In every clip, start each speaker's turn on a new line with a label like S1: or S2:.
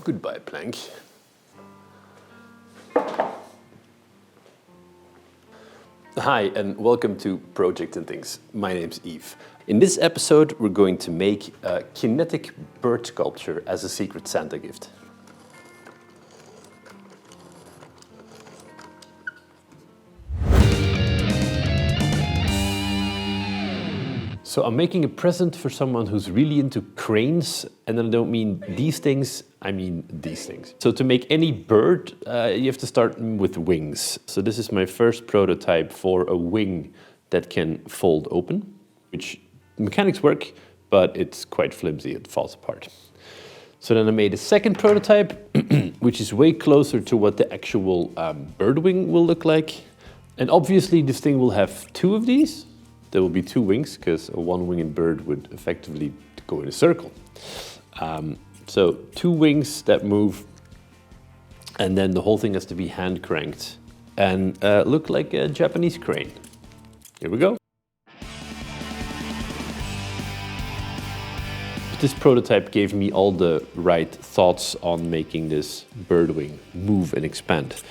S1: Goodbye, plank. Hi, and welcome to Project and Things. My name's Yves. In this episode, we're going to make a kinetic bird sculpture as a Secret Santa gift. So I'm making a present for someone who's really into cranes, and I don't mean these things, I mean these things. So to make any bird, you have to start with wings. So this is my first prototype for a wing that can fold open, which mechanics work, but it's quite flimsy, it falls apart. So then I made a second prototype, which is way closer to what the actual bird wing will look like. And obviously this thing will have two of these. There will be two wings, because a one-winged bird would effectively go in a circle. So two wings that move, and then the whole thing has to be hand cranked and look like a Japanese crane. Here we go. This prototype gave me all the right thoughts on making this bird wing move and expand.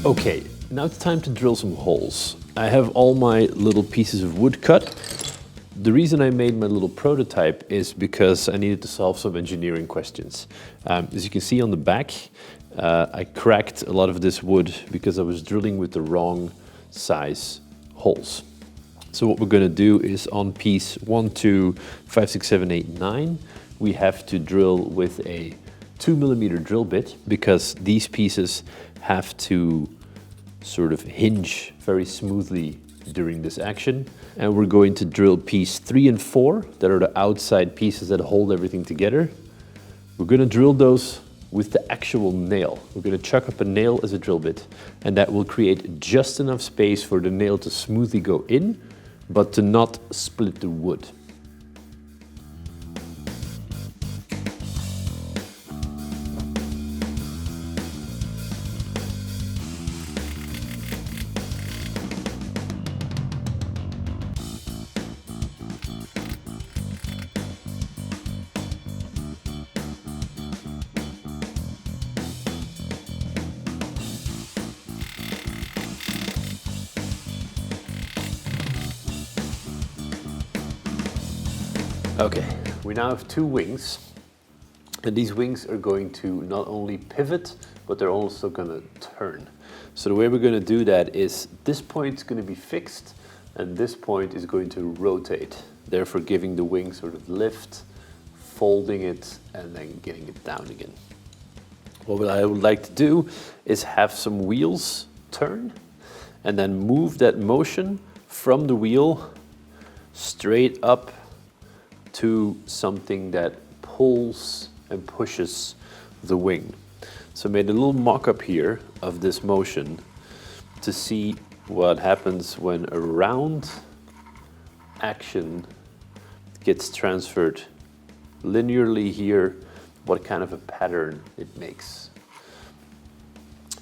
S1: Okay, now it's time to drill some holes. I have all my little pieces of wood cut. The reason I made my little prototype is because I needed to solve some engineering questions. As you can see on the back, I cracked a lot of this wood because I was drilling with the wrong size holes. So what we're going to do is on piece 1, 2, 5, 6, 7, 8, 9, we have to drill with a 2mm drill bit because these pieces have to sort of hinge very smoothly during this action. And we're going to drill piece 3 and 4, that are the outside pieces that hold everything together. We're going to drill those with the actual nail. We're going to chuck up a nail as a drill bit, and that will create just enough space for the nail to smoothly go in, but to not split the wood. Okay, we now have two wings, and these wings are going to not only pivot, but they're also going to turn. So the way we're going to do that is this point is going to be fixed, and this point is going to rotate, therefore giving the wing sort of lift, folding it, and then getting it down again. What I would like to do is have some wheels turn, and then move that motion from the wheel straight up to something that pulls and pushes the wing. So I made a little mock-up here of this motion to see what happens when a round action gets transferred linearly here, what kind of a pattern it makes.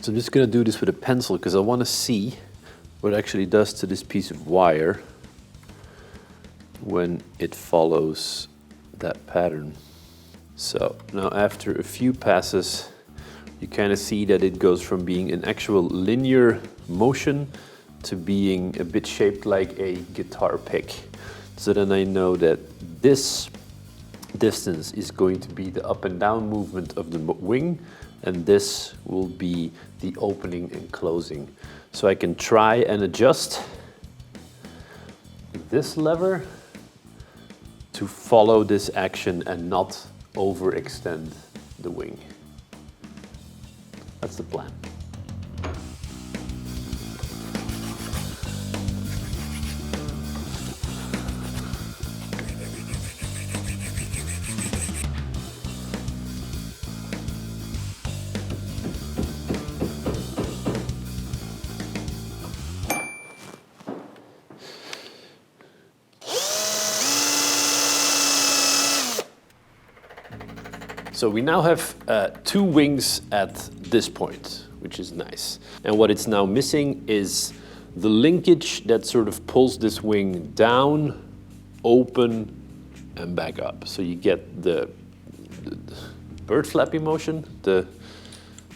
S1: So I'm just going to do this with a pencil because I want to see what it actually does to this piece of wire when it follows that pattern. So now after a few passes, you kind of see that it goes from being an actual linear motion to being a bit shaped like a guitar pick. So then I know that this distance is going to be the up and down movement of the wing, and this will be the opening and closing. So I can try and adjust this lever to follow this action and not overextend the wing. That's the plan. So we now have 2 wings at this point, which is nice. And what it's now missing is the linkage that sort of pulls this wing down, open, and back up. So you get the bird flapping motion, the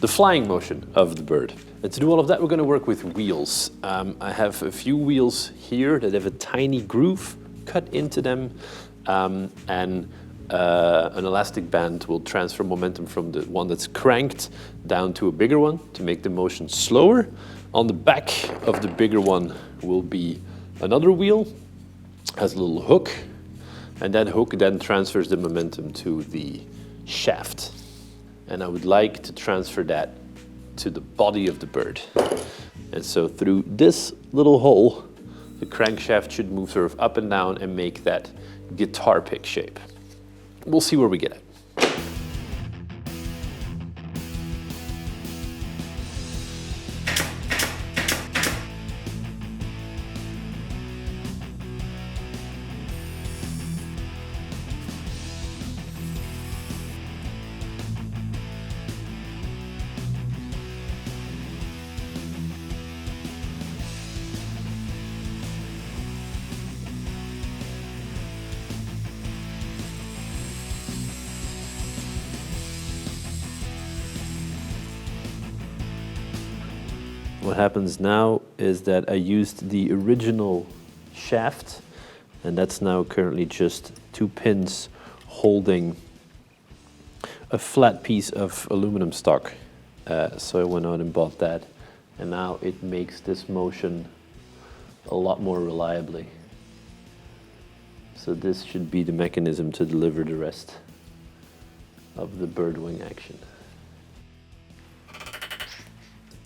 S1: flying motion of the bird. And to do all of that, we're going to work with wheels. I have a few wheels here that have a tiny groove cut into them, and an elastic band will transfer momentum from the one that's cranked down to a bigger one to make the motion slower. On the back of the bigger one will be another wheel, has a little hook, and that hook then transfers the momentum to the shaft. And I would like to transfer that to the body of the bird. And so through this little hole, the crankshaft should move sort of up and down and make that guitar pick shape. We'll see where we get at. What happens now is that I used the original shaft, and that's now currently just 2 pins holding a flat piece of aluminum stock. So I went out and bought that, and now it makes this motion a lot more reliably. So this should be the mechanism to deliver the rest of the bird wing action.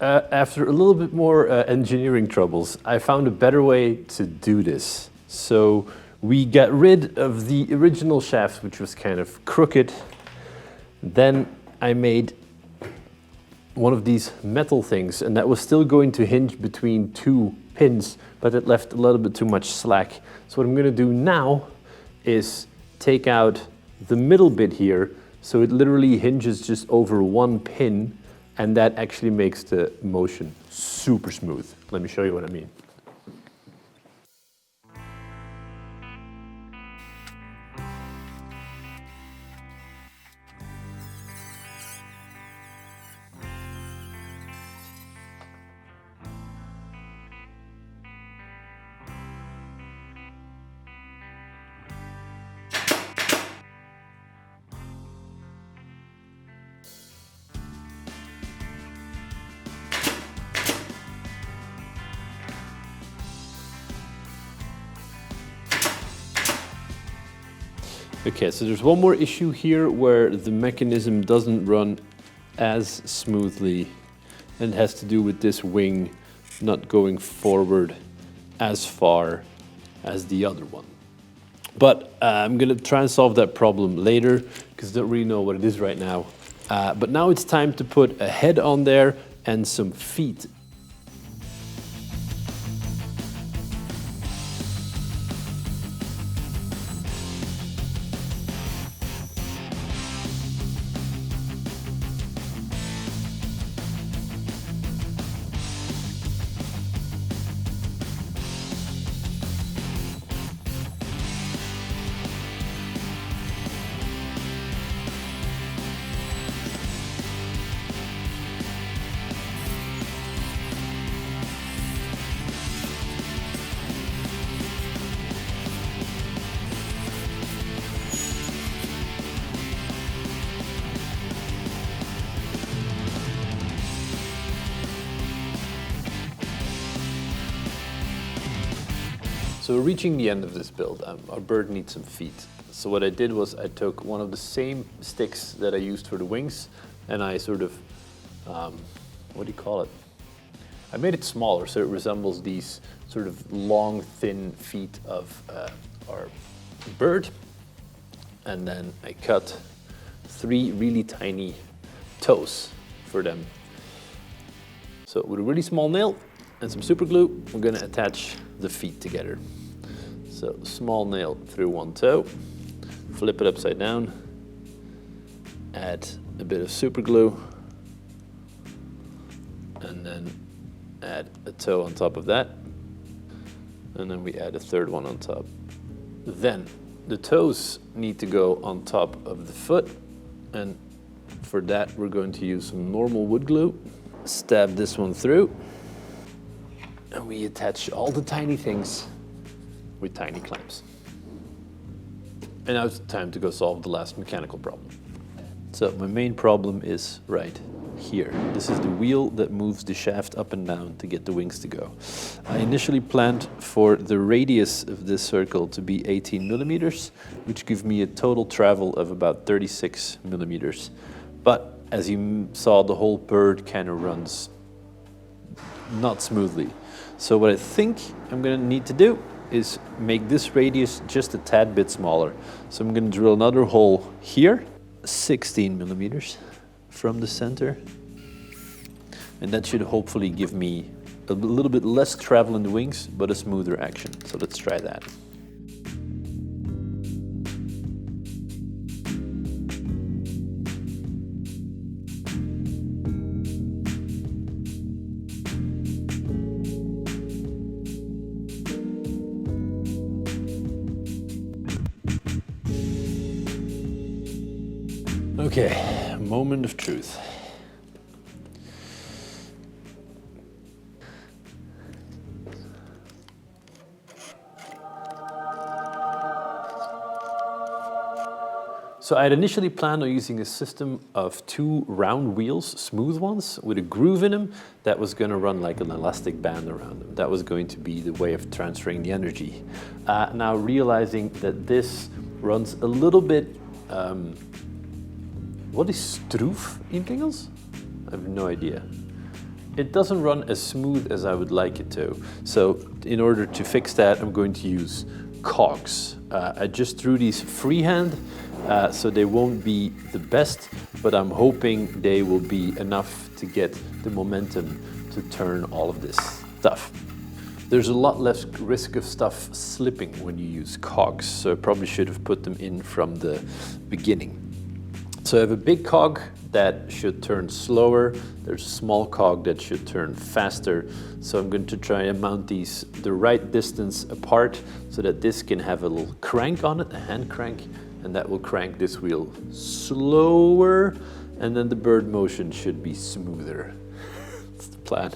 S1: After a little bit more engineering troubles, I found a better way to do this. So we got rid of the original shaft, which was kind of crooked. Then I made one of these metal things, and that was still going to hinge between 2 pins, but it left a little bit too much slack. So what I'm going to do now is take out the middle bit here, so it literally hinges just over 1 pin, and that actually makes the motion super smooth. Let me show you what I mean. Okay, so there's one more issue here where the mechanism doesn't run as smoothly, and it has to do with this wing not going forward as far as the other one. But I'm gonna try and solve that problem later because I don't really know what it is right now. But now it's time to put a head on there and some feet. So we're reaching the end of this build. Our bird needs some feet. So what I did was I took one of the same sticks that I used for the wings, and I sort of, what do you call it? I made it smaller so it resembles these sort of long, thin feet of our bird. And then I cut 3 really tiny toes for them. So with a really small nail and some super glue, we're gonna attach the feet together. So small nail through 1 toe, flip it upside down, add a bit of super glue, and then add a toe on top of that, and then we add a third one on top. Then the toes need to go on top of the foot, and for that we're going to use some normal wood glue. Stab this one through, and we attach all the tiny things with tiny clamps. And now it's time to go solve the last mechanical problem. So my main problem is right here. This is the wheel that moves the shaft up and down to get the wings to go. I initially planned for the radius of this circle to be 18 millimeters, which gives me a total travel of about 36 millimeters. But as you saw, the whole bird kind of runs not smoothly. So what I think I'm gonna need to do is make this radius just a tad bit smaller. So I'm gonna drill another hole here, 16 millimeters from the center. And that should hopefully give me a little bit less travel in the wings, but a smoother action. So let's try that. Okay, moment of truth. So I had initially planned on using a system of 2 round wheels, smooth ones, with a groove in them that was going to run like an elastic band around them. That was going to be the way of transferring the energy. Now realizing that this runs a little bit, what is stroef in Engels? I have no idea. It doesn't run as smooth as I would like it to. So in order to fix that, I'm going to use cogs. I just drew these freehand, so they won't be the best, but I'm hoping they will be enough to get the momentum to turn all of this stuff. There's a lot less risk of stuff slipping when you use cogs, so I probably should have put them in from the beginning. So I have a big cog that should turn slower. There's a small cog that should turn faster. So I'm going to try and mount these the right distance apart so that this can have a little crank on it, a hand crank, and that will crank this wheel slower, and then the bird motion should be smoother. That's the plan.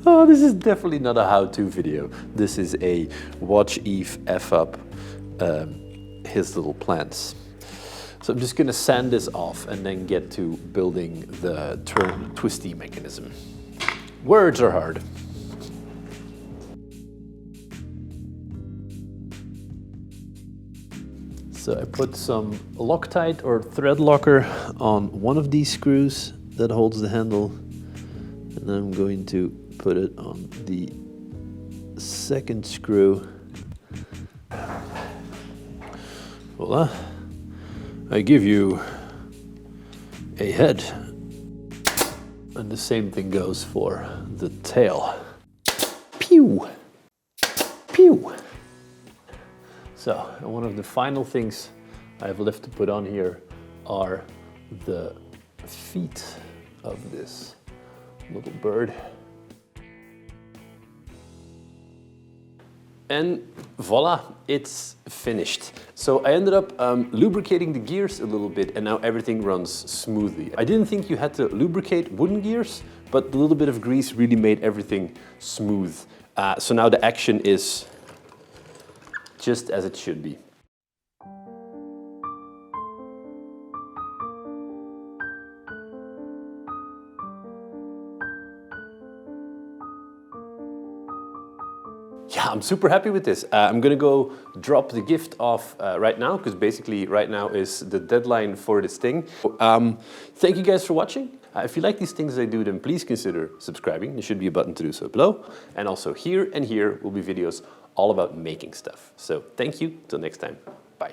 S1: Oh, this is definitely not a how-to video. This is a watch Eve F up his little plans. So I'm just gonna sand this off and then get to building the twisty mechanism. Words are hard. So I put some Loctite or thread locker on one of these screws that holds the handle, and I'm going to put it on the second screw. Voila. I give you a head. And the same thing goes for the tail. Pew! Pew! So, one of the final things I have left to put on here are the feet of this little bird. And voila, it's finished. So I ended up lubricating the gears a little bit, and now everything runs smoothly. I didn't think you had to lubricate wooden gears, but the little bit of grease really made everything smooth. So now the action is just as it should be. Yeah, I'm super happy with this. I'm gonna go drop the gift off right now, because basically right now is the deadline for this thing. Thank you guys for watching. If you like these things I do, then please consider subscribing. There should be a button to do so below. And also here and here will be videos all about making stuff. So thank you, till next time, bye.